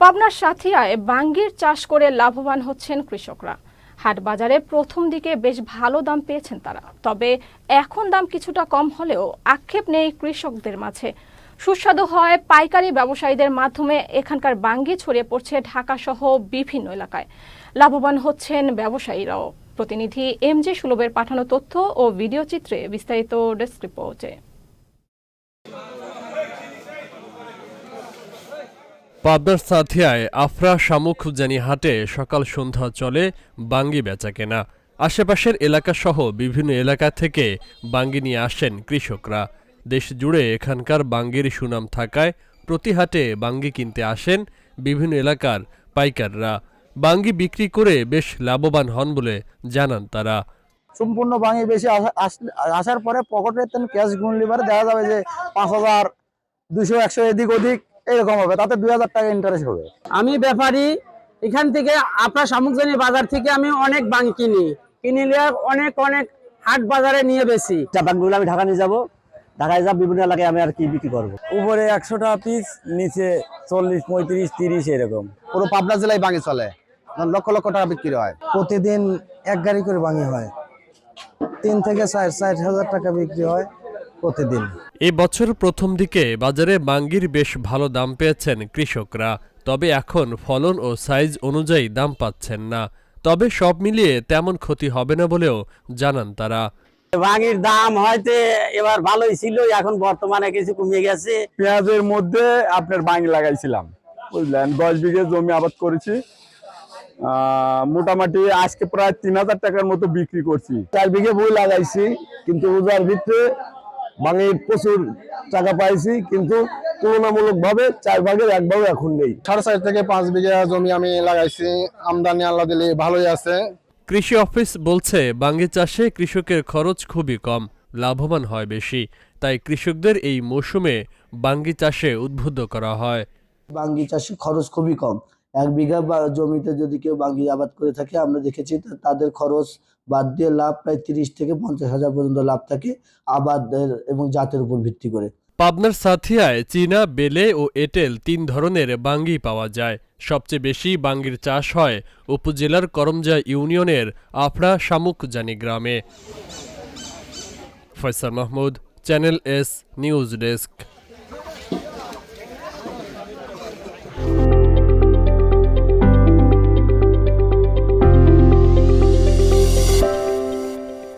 পাবনার সাথিয়ায় বাঙ্গির চাষ করে লাভবান হচ্ছেন কৃষকরা। হাট বাজারে প্রথম দিকে বেশ ভালো দাম পেয়েছেন তারা, তবে এখন দাম কিছুটা কম হলেও আক্ষেপ নেই কৃষকদের মাঝে। সুস্বাদু হয় পাইকারি ব্যবসায়ীদের মাধ্যমে এখানকার বাঙ্গি ছড়িয়ে পড়ছে ঢাকা সহ বিভিন্ন এলাকায়। লাভবান হচ্ছেন ব্যবসায়ীরাও। প্রতিনিধি MJ সুলভের পাঠানো তথ্য ও ভিডিও চিত্রে বিস্তারিত ডেস্ক রিপোর্টে। পাবনার সাথিয়ায় আফরা শামুকজানি হাটে সকাল সন্ধ্যা চলে বাঙ্গি বেচাকেনা। আশেপাশের এলাকাসহ বিভিন্ন এলাকা থেকে বাঙ্গি নিয়ে আসেন কৃষকরা। দেশ জুড়ে এখানকার বাঙ্গির সুনাম থাকায় প্রতি হাটে বাঙ্গি কিনতে আসেন বিভিন্ন এলাকার পাইকাররা। বাঙ্গি বিক্রি করে বেশ লাভবান হন বলে জানান তারা। সম্পূর্ণ বাঙ্গি বেশি আসার পরে পকেটের ক্যাশ গুনলিবারে দেখা যাবে যে 5,000, 200, 100 এদিক ওদিক এরকম হবে, তাতে 2,000 টাকা ইন্টারেস্ট হবে। আমি ব্যাপারী, এখান থেকে আপনার শামুকজানি বাজার থেকে আমি অনেক বাঙ্গি কিনিলে অনেক হাট বাজারে নিয়ে বেশি। বাঙ্গিগুলো আমি ঢাকা নিয়ে যাবো, ঢাকায় যাব বিভিন্ন এলাকায় আমি আর কি বিক্রি করবো। উপরে 100 টাকা পিস, নিচে 40, 35, 30 এরকম। পুরো পাবনা জেলায় বাঙ্গি চলে, লক্ষ লক্ষ টাকা বিক্রি হয়। প্রতিদিন এক গাড়ি করে বাঙ্গি হয়, 3 থেকে 4 হাজার টাকা বিক্রি হয় প্রতিদিন। এ বছর প্রথম দিকে বাজারে বাঙ্গির বেশ ভালো দাম পেয়েছেন কৃষকরা, তবে এখন ফলন ও সাইজ অনুযায়ী দাম পাচ্ছেন না। তবে সব মিলিয়ে তেমন ক্ষতি হবে না বলেও জানান তারা। বাঙ্গির দাম হয়তো এবার ভালোই ছিল, এখন বর্তমানে কিছু কমে গেছে। পেঁয়াজের মধ্যে আপনার বাঙ্গি লাগাইছিলাম, বুঝলেন, 10 বিঘে জমি আবাদ করেছি। মোটামুটি আজকে প্রায় 3,000 টাকার মতো বিক্রি করছি। 4 বিঘে বই লাগাইছি, কিন্তু রোজার ভিতরে বাঙ্গির প্রচুর টাকা পাইছি, কিন্তু তুলনামূলক ভাবে 4 ভাগের 1 ভাগ এখন নেই। 4.5 থেকে 5 বিঘা জমি আমি লাগাইছি, আমদানি আল্লাহ দিলে ভালোই আছে। কৃষি অফিস বলছে বাঙ্গি চাষে কৃষকের খরচ খুবই কম, লাভবান হয় বেশি। তাই কৃষকদের এই মৌসুমে বাঙ্গি চাষে উদ্বুদ্ধ করা হয়। বাঙ্গি চাষে খরচ খুবই কম। 1 বিঘা জমিতে যদি কেউ বাঙ্গি আবাদ করে থাকে, আমরা দেখেছি তাদের খরচ বাদ দিয়ে লাভ প্রায় 30 থেকে 50 হাজার পর্যন্ত লাভ থাকে আবাদের এবং জাতের উপর ভিত্তি করে। পাবনার সাথিয়ায় চীনা, বেলে ও এঁটেল 3 ধরনের বাঙ্গি পাওয়া যায়। সবচেয়ে বেশি বাঙ্গির চাষ হয় উপজেলার করমজা ইউনিয়নের আফরা শামুকজানি গ্রামে। Faisal Mahmud, channel S news desk.